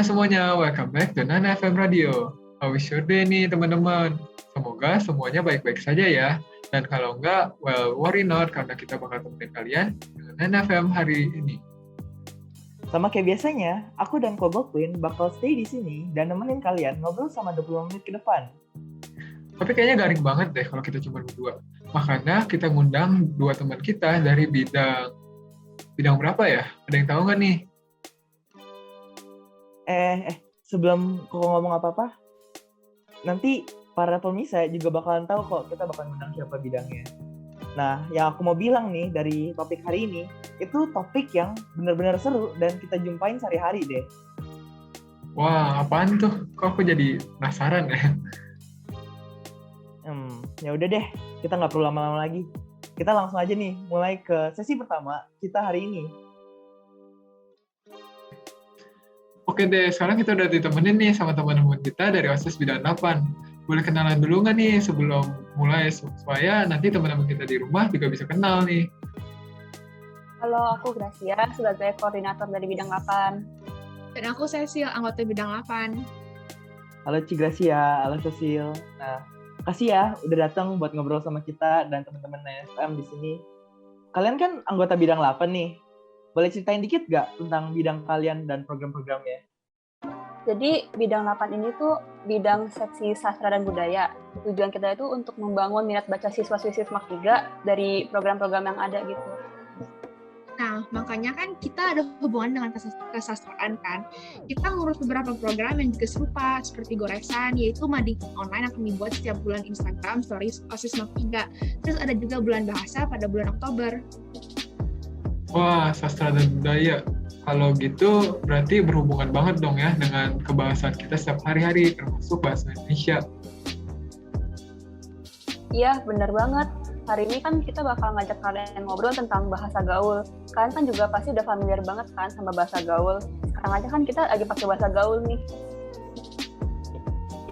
semuanya, welcome back to Nana FM Radio. How is your day nih teman-teman? Semoga semuanya baik-baik saja ya. Dan kalau enggak, well, worry not karena kita bakal temenin kalian dengan Nana FM hari ini. Sama kayak biasanya, aku dan Cobalt Queen bakal stay di sini dan nemenin kalian ngobrol sama 20 menit ke depan. Tapi kayaknya garing banget deh kalau kita cuma berdua. Makanya kita ngundang dua teman kita dari bidang berapa ya? Ada yang tahu nggak nih? Sebelum kau ngomong apa-apa, nanti para pemirsa juga bakalan tahu kok kita bakalan ngundang siapa bidangnya. Nah, yang aku mau bilang nih dari topik hari ini, itu topik yang benar-benar seru dan kita jumpain sehari-hari deh. Wah, apaan tuh? Kok aku jadi penasaran ya? Ya udah deh, kita nggak perlu lama-lama lagi. Kita langsung aja nih, mulai ke sesi pertama kita hari ini. Oke deh, sekarang kita udah ditemenin nih sama teman-teman kita dari OSIS Bidang 8. Boleh kenalan dulu nggak nih sebelum mulai, supaya nanti teman-teman kita di rumah juga bisa kenal nih. Halo, aku Gracia sebagai koordinator dari Bidang 8. Dan aku Cecil, anggota Bidang 8. Halo Ci Gracia, halo Cecil. Nah, kasih ya udah datang buat ngobrol sama kita dan teman-teman NFM di sini. Kalian kan anggota Bidang 8 nih. Boleh ceritain dikit nggak tentang bidang kalian dan program-programnya? Jadi Bidang 8 ini tuh bidang seksi sastra dan budaya. Tujuan kita itu untuk membangun minat baca siswa-siswi SMAK 3 dari program-program yang ada gitu. Nah, makanya kan kita ada hubungan dengan kesastraan kan. Kita ngurus beberapa program yang juga serupa, seperti goresan, yaitu mading online akan dibuat setiap bulan Instagram Stories OSIS SMAK 3. Terus ada juga bulan bahasa pada bulan Oktober. Wah, sastra dan budaya. Kalau gitu, berarti berhubungan banget dong ya dengan kebahasan kita setiap hari-hari, termasuk bahasa Indonesia. Iya, benar banget. Hari ini kan kita bakal ngajak kalian ngobrol tentang bahasa gaul. Kalian kan juga pasti udah familiar banget kan sama bahasa gaul. Sekarang aja kan kita lagi pakai bahasa gaul nih.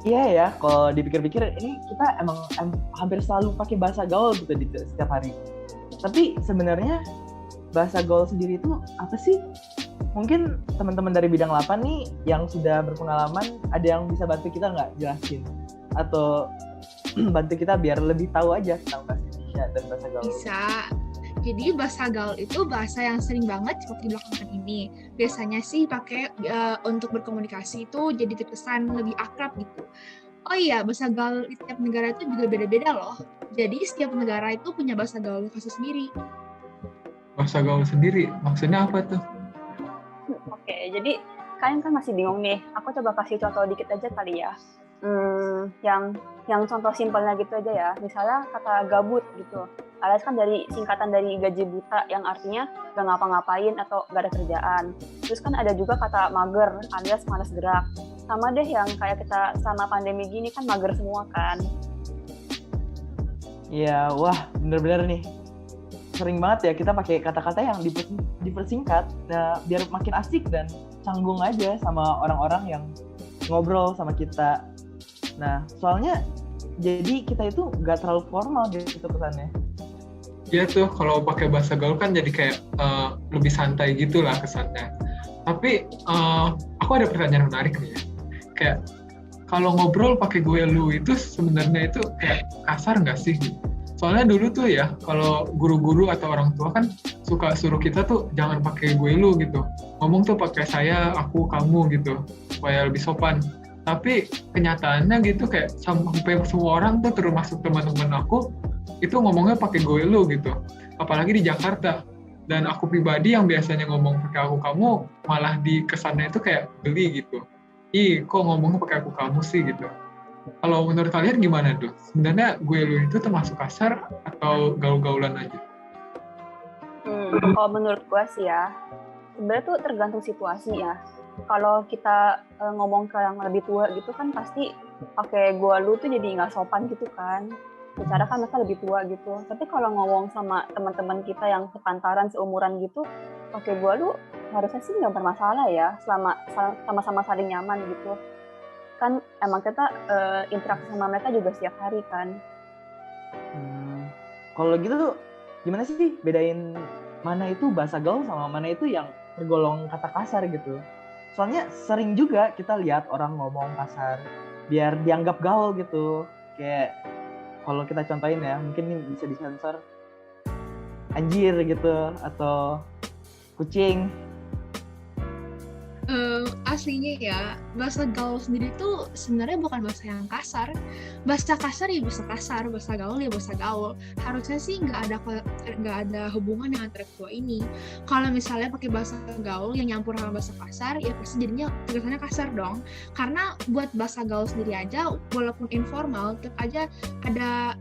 Iya ya, kalau dipikir-pikir ini kita emang hampir selalu pakai bahasa gaul gitu di setiap hari. Tapi sebenarnya bahasa gaul sendiri itu apa sih? Mungkin teman-teman dari Bidang 8 nih yang sudah berpengalaman, ada yang bisa bantu kita nggak jelasin? Atau bantu kita biar lebih tahu aja tentang bahasa Indonesia dan bahasa gaul? Bisa. Jadi bahasa gaul itu bahasa yang sering banget seperti belakangan ini. Biasanya sih pakai untuk berkomunikasi itu jadi terkesan lebih akrab gitu. Oh iya, bahasa gaul di setiap negara itu juga beda-beda loh. Jadi setiap negara itu punya bahasa gaul khas sendiri. Bahasa gaul sendiri, maksudnya apa tuh? Oke, jadi kalian kan masih bingung nih. Aku coba kasih contoh dikit aja kali ya. Yang contoh simpelnya gitu aja ya. Misalnya kata gabut gitu. Alias kan dari singkatan dari gaji buta yang artinya gak ngapa-ngapain atau gak ada kerjaan. Terus kan ada juga kata mager alias malas gerak. Sama deh yang kayak kita sama pandemi gini kan mager semua kan. Iya, wah bener-bener nih. Sering banget ya kita pakai kata-kata yang dipersingkat, nah, biar makin asik dan canggung aja sama orang-orang yang ngobrol sama kita. Nah, soalnya jadi kita itu nggak terlalu formal gitu kesannya. Iya tuh, kalau pakai bahasa gaul kan jadi kayak lebih santai gitu lah kesannya. Tapi aku ada pertanyaan menarik nih ya. Kayak kalau ngobrol pakai gue lu itu sebenarnya itu kayak kasar nggak sih? Soalnya dulu tuh ya, kalau guru-guru atau orang tua kan suka suruh kita tuh jangan pakai gue lu gitu. Ngomong tuh pakai saya, aku, kamu gitu, supaya lebih sopan. Tapi kenyataannya gitu kayak sampai semua orang tuh termasuk teman-teman aku itu ngomongnya pakai gue lu gitu. Apalagi di Jakarta. Dan aku pribadi yang biasanya ngomong pakai aku, kamu, malah di kesannya itu kayak geli gitu. Ih, kok ngomongnya pakai aku, kamu sih gitu. Kalau menurut kalian gimana tuh? Sebenarnya gue lu itu termasuk kasar atau gaul-gaulan aja? Kalau menurut gue sih ya, sebenarnya tuh tergantung situasi ya. Kalau kita ngomong ke yang lebih tua gitu kan pasti pakai gue lu tuh jadi nggak sopan gitu kan. Secara kan mereka lebih tua gitu. Tapi kalau ngomong sama teman-teman kita yang sepantaran, seumuran gitu, pakai gue lu harusnya sih nggak bermasalah ya, selama sama-sama saling nyaman gitu. Kan emang kita interaksi sama mereka juga setiap hari kan. Kalau gitu gimana sih bedain mana itu bahasa gaul sama mana itu yang tergolong kata kasar gitu? Soalnya sering juga kita lihat orang ngomong kasar biar dianggap gaul gitu. Kayak kalau kita contohin ya, mungkin ini bisa disensor, anjir gitu atau kucing. Aslinya ya, bahasa gaul sendiri tuh sebenarnya bukan bahasa yang kasar. Bahasa kasar ya bahasa kasar, bahasa gaul ya bahasa gaul. Harusnya sih nggak ada hubungan dengan antara kedua ini. Kalau misalnya pakai bahasa gaul yang nyampur sama bahasa kasar, ya pasti jadinya tulisannya kasar dong. Karena buat bahasa gaul sendiri aja, walaupun informal, tetap aja ada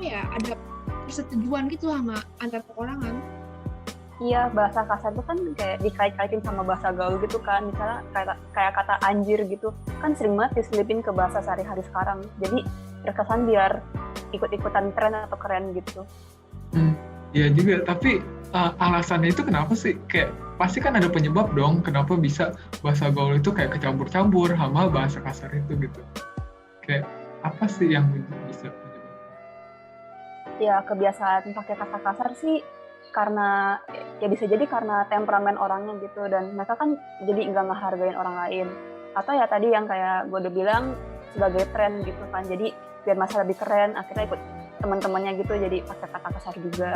ada persetujuan gitu sama antar perorangan. Iya, bahasa kasar itu kan kayak dikait-kaitin sama bahasa gaul gitu kan. Misalnya kayak kata anjir gitu, kan sering banget diselipin ke bahasa sehari-hari sekarang. Jadi terkesan biar ikut-ikutan tren atau keren gitu. Iya juga, tapi alasannya itu kenapa sih? Kayak pasti kan ada penyebab dong kenapa bisa bahasa gaul itu kayak kecampur-campur sama bahasa kasar itu gitu. Kayak apa sih yang bisa penyebabnya? Ya, kebiasaan pakai kata kasar sih karena ya bisa jadi karena temperamen orangnya gitu, dan mereka kan jadi nggak ngehargain orang lain, atau ya tadi yang kayak gue udah bilang sebagai tren gitu kan, jadi biar masa lebih keren akhirnya ikut teman-temannya gitu jadi pakai kata kasar juga.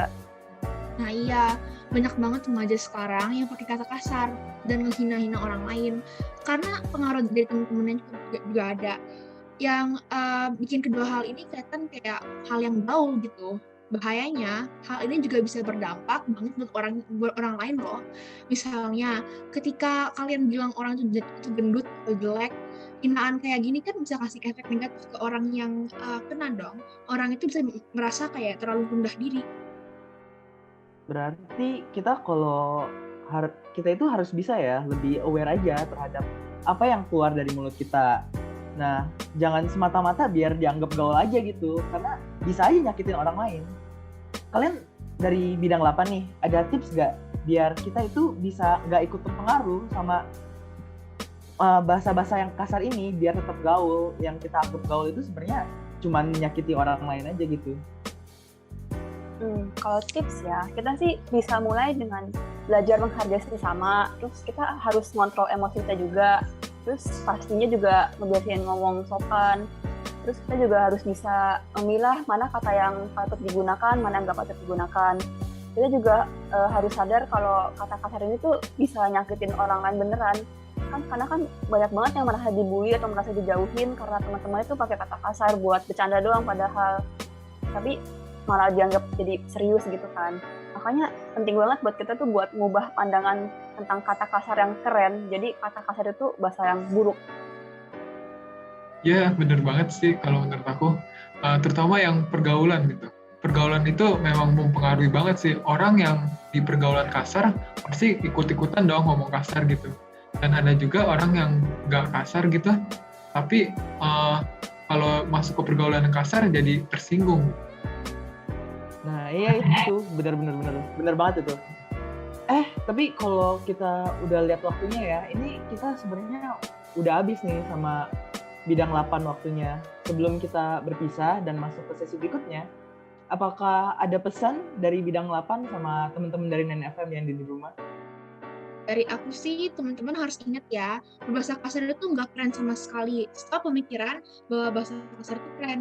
Nah iya, banyak banget remaja sekarang yang pakai kata kasar dan ngehina-hina orang lain karena pengaruh dari teman-temannya juga ada yang bikin kedua hal ini kelihatan kayak hal yang gaul gitu. Bahayanya, hal ini juga bisa berdampak banget buat orang lain loh. Misalnya, ketika kalian bilang orang itu gendut atau jelek, hinaan kayak gini kan bisa kasih efek negatif ke orang yang kena dong. Orang itu bisa merasa kayak terlalu rendah diri. Berarti kita itu harus bisa ya lebih aware aja terhadap apa yang keluar dari mulut kita. Nah, jangan semata-mata biar dianggap gaul aja gitu, karena bisa aja nyakitin orang lain. Kalian dari bidang 8 nih, ada tips gak biar kita itu bisa gak ikut terpengaruh sama bahasa-bahasa yang kasar ini biar tetap gaul? Yang kita anggap gaul itu sebenarnya cuma menyakiti orang lain aja gitu. Kalau tips ya, kita sih bisa mulai dengan belajar menghargai sesama, terus kita harus ngontrol emosi kita juga, terus pastinya juga ngebiasain ngomong sopan, terus kita juga harus bisa memilah mana kata yang patut digunakan, mana yang nggak patut digunakan. Kita juga harus sadar kalau kata kasar ini tuh bisa nyakitin orang lain beneran, kan karena kan banyak banget yang merasa dibully atau merasa dijauhin karena teman-temannya tuh pakai kata kasar buat bercanda doang, padahal tapi malah dianggap jadi serius gitu kan. Makanya penting banget buat kita tuh buat ngubah pandangan tentang kata kasar yang keren, jadi kata kasar itu bahasa yang buruk. Ya, bener banget sih kalau menurut aku, terutama yang pergaulan gitu. Pergaulan itu memang mempengaruhi banget sih. Orang yang di pergaulan kasar pasti ikut-ikutan dong ngomong kasar gitu. Dan ada juga orang yang nggak kasar gitu, tapi kalau masuk ke pergaulan yang kasar jadi tersinggung. Nah iya itu bener banget itu. Tapi kalau kita udah lihat waktunya ya, ini kita sebenarnya udah habis nih sama bidang 8 waktunya. Sebelum kita berpisah dan masuk ke sesi berikutnya, apakah ada pesan dari bidang 8 sama teman-teman dari 9FM yang di rumah? Dari aku sih, teman-teman harus ingat ya, berbahasa kasar itu nggak keren sama sekali. Stop pemikiran bahwa bahasa kasar itu keren.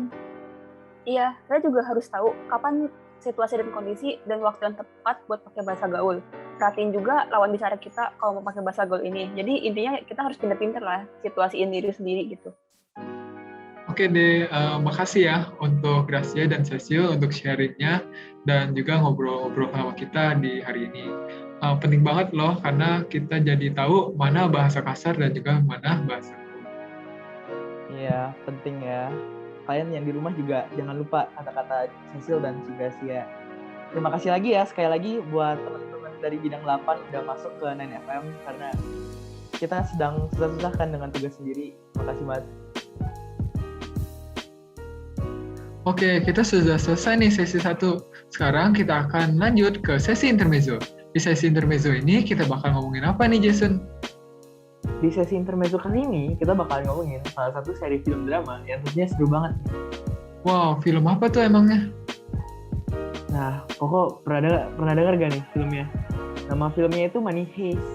Iya, kita juga harus tahu kapan situasi dan kondisi dan waktu yang tepat buat pakai bahasa gaul. Perhatiin juga lawan bicara kita kalau mau pakai bahasa gaul ini. Jadi intinya kita harus pinter-pinter lah situasiin diri sendiri gitu. Oke deh, makasih ya untuk Gracia dan Cecil untuk sharingnya dan juga ngobrol-ngobrol sama kita di hari ini. Penting banget loh karena kita jadi tahu mana bahasa kasar dan juga mana bahasa gaul. Iya, penting ya. Kalian yang di rumah juga jangan lupa kata-kata Cecil dan si Gracia. Terima kasih lagi ya sekali lagi buat teman-teman dari bidang 8 udah masuk ke 9FM karena kita sedang susah-susah kan dengan tugas sendiri. Terima kasih banget. Oke, kita sudah selesai nih sesi 1. Sekarang kita akan lanjut ke sesi intermezzo. Di sesi intermezzo ini kita bakal ngomongin apa nih, Jason? Di sesi intermezzo kali ini kita bakal ngomongin salah satu seri film drama yang tentunya seru banget. Wow, film apa tuh emangnya? Nah, Koko pernah dengar gak nih filmnya? Nama filmnya itu Money Heist.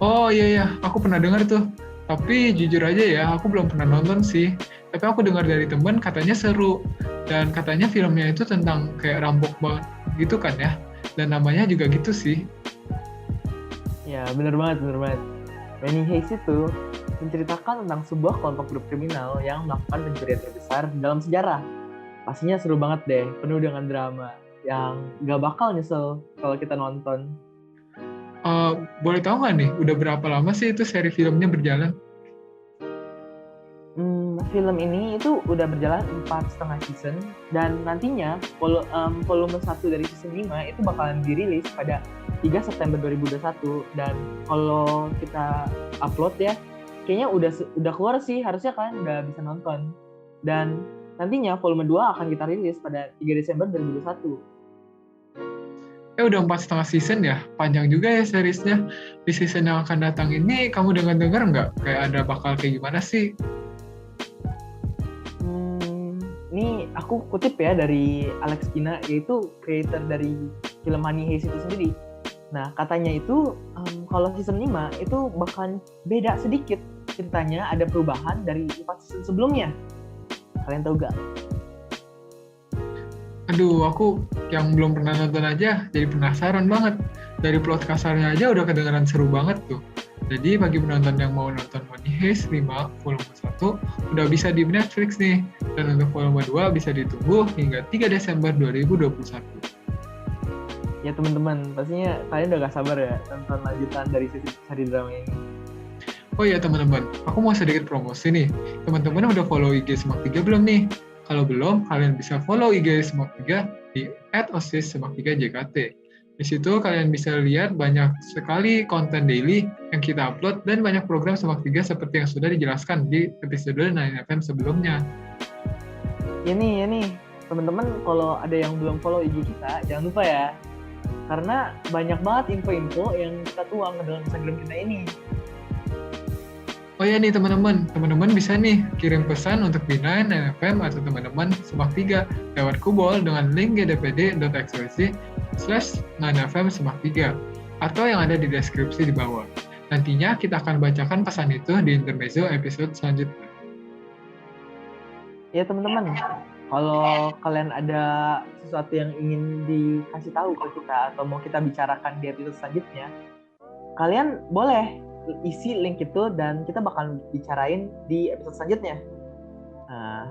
Oh iya, aku pernah dengar tuh. Tapi jujur aja ya, aku belum pernah nonton sih. Tapi aku dengar dari temen katanya seru. Dan katanya filmnya itu tentang kayak rampok banget gitu kan ya. Dan namanya juga gitu sih. Ya, bener banget. Money Heist itu menceritakan tentang sebuah kelompok grup kriminal yang melakukan pencurian terbesar dalam sejarah. Pastinya seru banget deh, penuh dengan drama yang gak bakal nyesel kalau kita nonton. Boleh tahu nggak nih, udah berapa lama sih itu seri filmnya berjalan? Film ini itu udah berjalan 4,5 season dan nantinya volume 1 dari season 5 itu bakalan dirilis pada 3 September 2021 dan kalau kita upload ya kayaknya udah keluar sih, harusnya kalian udah bisa nonton. Dan nantinya volume 2 akan kita rilis pada 3 Desember 2021. Udah 4,5 season ya, panjang juga ya seriesnya. Di season yang akan datang ini, kamu dengar nggak? Kayak ada bakal kayak gimana sih? Ini aku kutip ya dari Alex Kina, yaitu creator dari film Money Heist itu sendiri. Nah, katanya itu kalau season 5 itu bakalan beda sedikit ceritanya, ada perubahan dari 4 season sebelumnya. Kalian tahu gak? Aduh, aku yang belum pernah nonton aja jadi penasaran banget. Dari plot kasarnya aja udah kedengaran seru banget tuh. Jadi bagi penonton yang mau nonton Money Heist 5 volume 1 udah bisa di Netflix nih. Dan untuk volume 2 bisa ditunggu hingga 3 Desember 2021. Ya teman-teman, pastinya kalian udah gak sabar ya nonton lanjutan dari seri drama ini. Oh iya teman-teman, aku mau sedikit promosi nih. Teman-teman udah follow IG Semak 3 belum nih? Kalau belum, kalian bisa follow IG Semak 3 di @osis-semak3jkt. Di situ kalian bisa lihat banyak sekali konten daily yang kita upload dan banyak program Semak 3 seperti yang sudah dijelaskan di episode 9FM sebelumnya. Ya nih, teman-teman kalau ada yang belum follow IG kita, jangan lupa ya. Karena banyak banget info-info yang kita tuang ke dalam Instagram kita ini. Oh ya nih teman-teman bisa nih kirim pesan untuk B9, NFM, atau teman-teman Semak 3 lewat Kubol dengan link gdpd.xyz/9FM Semak 3 atau yang ada di deskripsi di bawah. Nantinya kita akan bacakan pesan itu di intermezzo episode selanjutnya. Ya teman-teman, kalau kalian ada sesuatu yang ingin dikasih tahu ke kita atau mau kita bicarakan di episode selanjutnya, kalian boleh isi link itu dan kita bakal bicarain di episode selanjutnya. Nah,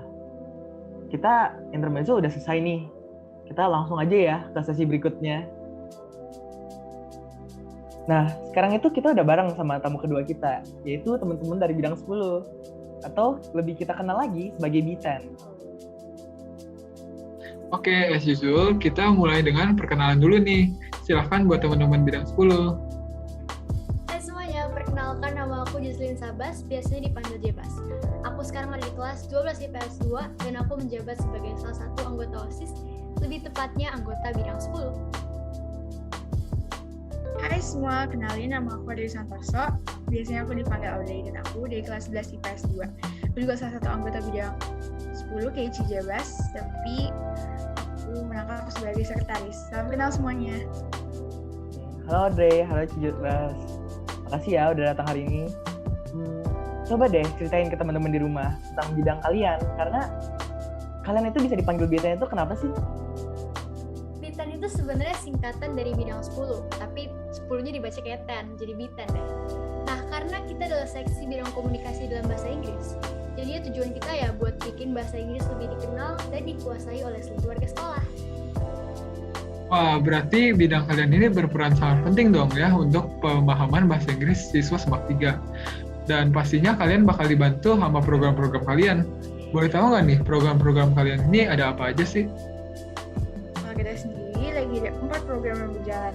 kita intermezzo udah selesai nih. Kita langsung aja ya ke sesi berikutnya. Nah, sekarang itu kita udah bareng sama tamu kedua kita, yaitu teman-teman dari bidang 10 atau lebih kita kenal lagi sebagai B10. Oke, as usual, kita mulai dengan perkenalan dulu nih. Silahkan buat teman-teman bidang 10. Perkenalkan, nama aku Jocelyn Sabas, biasanya dipanggil Jebas. Aku sekarang ada di kelas 12 IPS 2 dan aku menjabat sebagai salah satu anggota OSIS, lebih tepatnya anggota bidang 10. Hai semua, kenalin nama aku Audrey Santoso. Biasanya aku dipanggil Audrey dan aku dari kelas 11 IPS 2. Aku juga salah satu anggota bidang 10 kayak Jebas, tapi aku merangkap sebagai sekretaris. Salam kenal semuanya. Halo Audrey, halo Jebas. Makasih ya udah datang hari ini. Coba deh ceritain ke teman-teman di rumah tentang bidang kalian, karena kalian itu bisa dipanggil B10 itu kenapa sih? B10 itu sebenarnya singkatan dari bidang 10, tapi 10-nya dibaca kayak 10, jadi B10 deh. Nah, karena kita adalah seksi bidang komunikasi dalam bahasa Inggris, jadi tujuan kita ya buat bikin bahasa Inggris lebih dikenal dan dikuasai oleh seluruh warga sekolah. Wah, berarti bidang kalian ini berperan sangat penting dong ya untuk pemahaman bahasa Inggris siswa Semak 3. Dan pastinya kalian bakal dibantu sama program-program kalian. Boleh tahu nggak nih program-program kalian ini ada apa aja sih? Kalau kita sendiri lagi ada 4 program yang berjalan.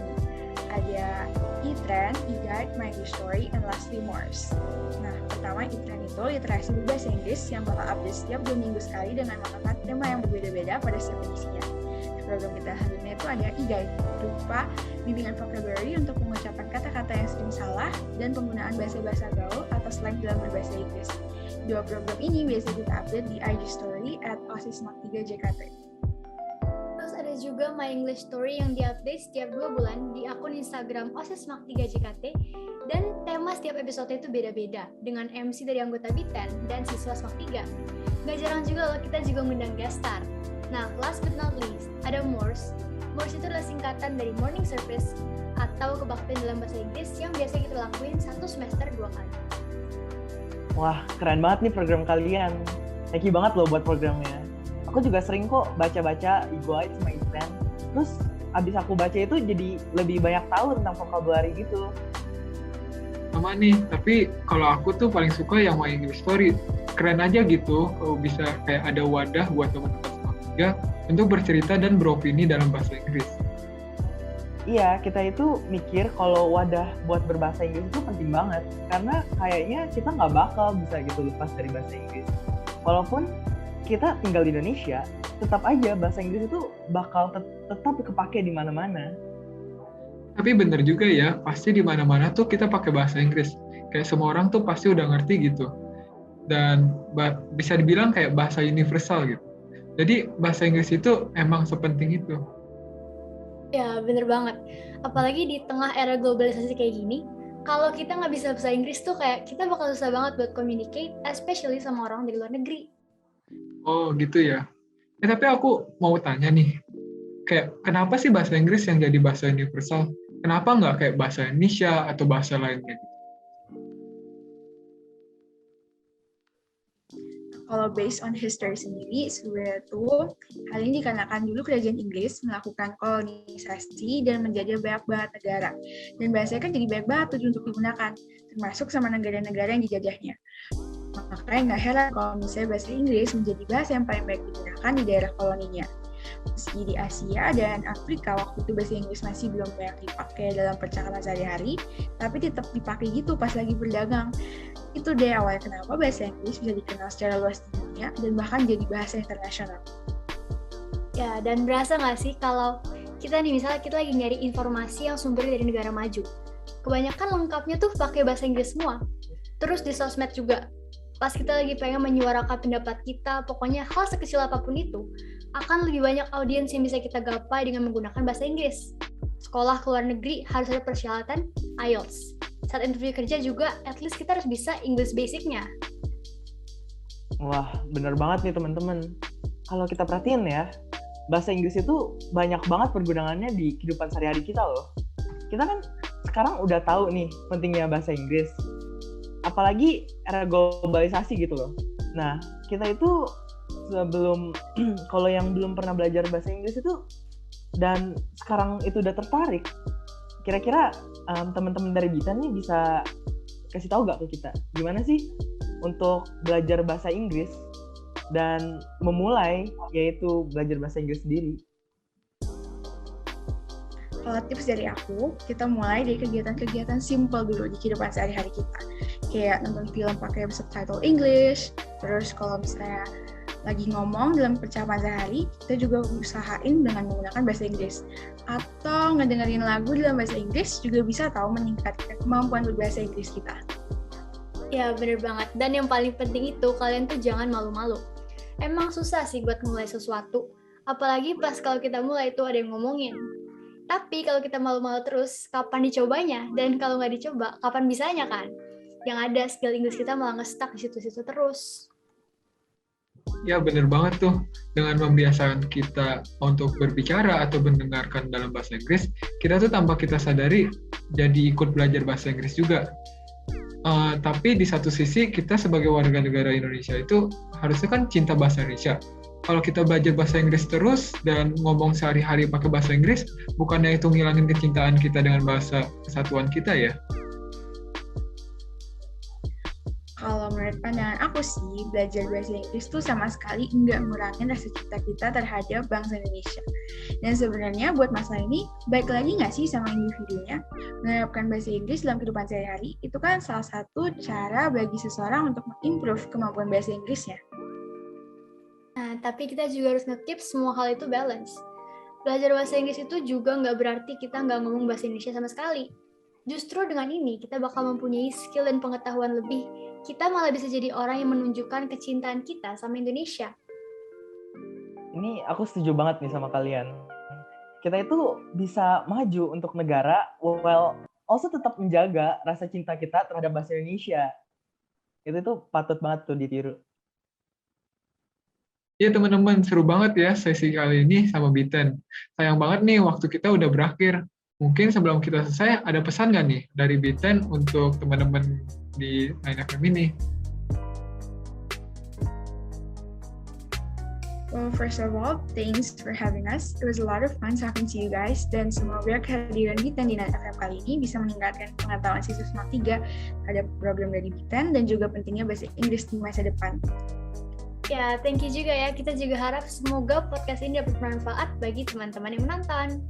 Ada e-trend, e-guide, MyGuideStory, and lastly Morse. Nah, pertama e-trend itu literasi bahasa Inggris yang bakal update setiap 2 minggu sekali dengan mengangkat tema yang berbeda-beda pada setiap edisinya. Program kita hari ini itu ada e-guide, berupa bimbingan vocabulary untuk mengucapkan kata-kata yang sering salah dan penggunaan bahasa-bahasa gaul atau slang dalam berbahasa Inggris. Dua program ini biasa kita update di IG Story @osismak3jkt. Terus ada juga juga My English Story yang diupdate setiap 2 bulan di akun Instagram OSIS Mak 3 JKT, dan tema setiap episode itu beda-beda dengan MC dari anggota Biten dan siswa Smak 3. Gak jarang juga loh kita juga ngundang guest star. Nah, last but not least, ada MORS. MORS itu adalah singkatan dari Morning Service atau kebaktian dalam bahasa Inggris yang biasa kita lakuin 1 semester 2 kali. Wah, keren banget nih program kalian. Thank you banget loh buat programnya. Aku juga sering kok baca-baca e-guide sama e-pen. Terus abis aku baca itu jadi lebih banyak tahu tentang vocabulary gitu. Sama nih, tapi kalau aku tuh paling suka yang My English Story. Keren aja gitu, kalau bisa kayak ada wadah buat teman-teman Smak 3 untuk bercerita dan beropini dalam bahasa Inggris. Iya, kita itu mikir kalau wadah buat berbahasa Inggris itu penting banget. Karena kayaknya kita nggak bakal bisa gitu lepas dari bahasa Inggris. Walaupun kita tinggal di Indonesia, tetap aja bahasa Inggris itu bakal tetap kepake di mana-mana. Tapi bener juga ya, pasti di mana-mana tuh kita pakai bahasa Inggris. Kayak semua orang tuh pasti udah ngerti gitu. Dan bisa dibilang kayak bahasa universal gitu. Jadi bahasa Inggris itu emang sepenting itu. Ya, bener banget. Apalagi di tengah era globalisasi kayak gini, kalau kita nggak bisa bahasa Inggris tuh kayak kita bakal susah banget buat communicate, especially sama orang dari luar negeri. Oh gitu ya. Tapi aku mau tanya nih, kayak kenapa sih bahasa Inggris yang jadi bahasa universal? Kenapa nggak kayak bahasa Indonesia atau bahasa lainnya? Kalau based on history sendiri, sebenarnya tuh hal ini dikarenakan dulu kerajaan Inggris melakukan kolonisasi dan menjajah banyak banget negara. Dan bahasanya kan jadi banyak banget tuh untuk digunakan, termasuk sama negara-negara yang dijajahnya. Makanya nggak heran kalau misalnya bahasa Inggris menjadi bahasa yang paling baik digunakan di daerah koloninya. Meski di Asia dan Afrika waktu itu bahasa Inggris masih belum banyak dipakai dalam percakapan sehari-hari, tapi tetap dipakai gitu pas lagi berdagang. Itu deh awalnya kenapa bahasa Inggris bisa dikenal secara luas di dunia dan bahkan jadi bahasa internasional. Ya, dan berasa nggak sih kalau kita nih misalnya kita lagi nyari informasi yang sumbernya dari negara maju. Kebanyakan lengkapnya tuh pakai bahasa Inggris semua. Terus di sosmed juga. Pas kita lagi pengen menyuarakan pendapat kita, pokoknya hal sekecil apapun itu, akan lebih banyak audiens yang bisa kita gapai dengan menggunakan bahasa Inggris. Sekolah ke luar negeri harus ada persyaratan IELTS. Saat interview kerja juga, at least kita harus bisa English basic-nya. Wah, bener banget nih teman-teman. Kalau kita perhatiin ya, bahasa Inggris itu banyak banget pergunaannya di kehidupan sehari-hari kita loh. Kita kan sekarang udah tahu nih pentingnya bahasa Inggris. Apalagi era globalisasi gitu loh. Nah, kita itu sebelum, kalau yang belum pernah belajar bahasa Inggris itu, dan sekarang itu udah tertarik, kira-kira teman-teman dari Bitan nih bisa kasih tahu gak ke kita, gimana sih untuk belajar bahasa Inggris dan memulai yaitu belajar bahasa Inggris sendiri? Kalau tips dari aku, kita mulai dari kegiatan-kegiatan simple dulu di kehidupan sehari-hari kita. Kayak nonton film pakai subtitle English, terus kalau misalnya lagi ngomong dalam percakapan sehari, kita juga usahain dengan menggunakan bahasa Inggris. Atau ngedengerin lagu dalam bahasa Inggris juga bisa tahu meningkatkan kemampuan berbahasa Inggris kita. Ya, bener banget. Dan yang paling penting itu, kalian tuh jangan malu-malu. Emang susah sih buat mulai sesuatu. Apalagi pas kalau kita mulai itu ada yang ngomongin. Tapi kalau kita malu-malu terus, kapan dicobanya? Dan kalau nggak dicoba, kapan bisanya kan? Yang ada skill Inggris kita malah nge-stuck di situ-situ terus. Ya bener banget tuh, dengan membiasakan kita untuk berbicara atau mendengarkan dalam bahasa Inggris, kita tuh tanpa kita sadari jadi ikut belajar bahasa Inggris juga. Tapi di satu sisi kita sebagai warga negara Indonesia itu harusnya kan cinta bahasa Indonesia. Kalau kita belajar bahasa Inggris terus dan ngomong sehari-hari pakai bahasa Inggris, bukannya itu ngilangin kecintaan kita dengan bahasa kesatuan kita ya? Kalau menurut pandangan aku sih, belajar bahasa Inggris tuh sama sekali nggak ngurangin rasa cinta kita terhadap bangsa Indonesia. Dan sebenarnya buat masalah ini, baik lagi nggak sih sama individunya? Menerapkan bahasa Inggris dalam kehidupan sehari-hari, itu kan salah satu cara bagi seseorang untuk mengimprove kemampuan bahasa Inggrisnya. Nah, tapi kita juga harus nge-keep semua hal itu balance. Belajar bahasa Inggris itu juga nggak berarti kita nggak ngomong bahasa Indonesia sama sekali. Justru dengan ini, kita bakal mempunyai skill dan pengetahuan lebih. Kita malah bisa jadi orang yang menunjukkan kecintaan kita sama Indonesia. Ini aku setuju banget nih sama kalian. kita itu bisa maju untuk negara, while also tetap menjaga rasa cinta kita terhadap bahasa Indonesia. Itu tuh patut banget tuh ditiru. Iya teman-teman, seru banget ya sesi kali ini sama Biten. Sayang banget nih waktu kita udah berakhir. Mungkin sebelum kita selesai, ada pesan nggak nih dari Biten untuk teman-teman di 9FM ini? Well, first of all, thanks for having us. It was a lot of fun talking to you guys. Dan semoga kehadiran Biten di 9FM kali ini bisa meningkatkan pengetahuan siswa SMAK 3 terhadap program dari Biten dan juga pentingnya bahasa Inggris di masa depan. Ya, thank you juga ya. Kita juga harap semoga podcast ini dapat bermanfaat bagi teman-teman yang menonton.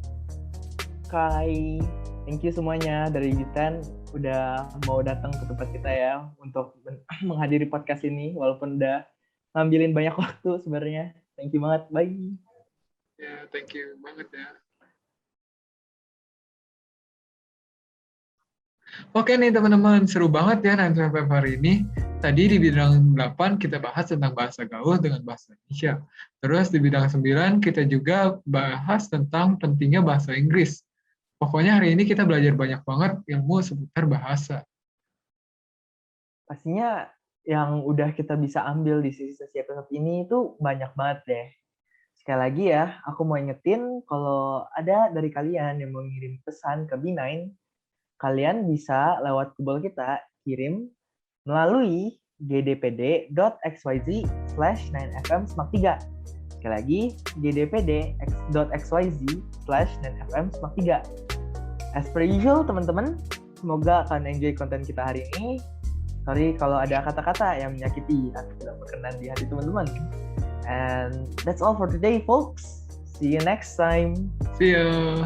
Kai, thank you semuanya dari Biten udah mau datang ke tempat kita ya untuk menghadiri podcast ini, walaupun udah ngambilin banyak waktu sebenarnya. Thank you banget, bye. Ya, thank you banget ya. Oke nih teman-teman, seru banget ya 9FM hari ini. Tadi di bidang 8 kita bahas tentang bahasa gaul dengan bahasa Indonesia. Terus di bidang 9 kita juga bahas tentang pentingnya bahasa Inggris. Pokoknya hari ini kita belajar banyak banget ilmu seputar bahasa. Pastinya yang udah kita bisa ambil di sesi episode ini itu banyak banget deh. Sekali lagi ya, aku mau ingetin kalau ada dari kalian yang mau ngirim pesan ke B9, kalian bisa lewat kubel kita kirim melalui gdpd.xyz/9fm-3. Sekali lagi, gdpd.xyz/9fm-3. As per usual, teman-teman, semoga kalian enjoy konten kita hari ini. Sorry kalau ada kata-kata yang menyakiti atau tidak berkenan di hati teman-teman. And that's all for today, folks. See you next time. See ya!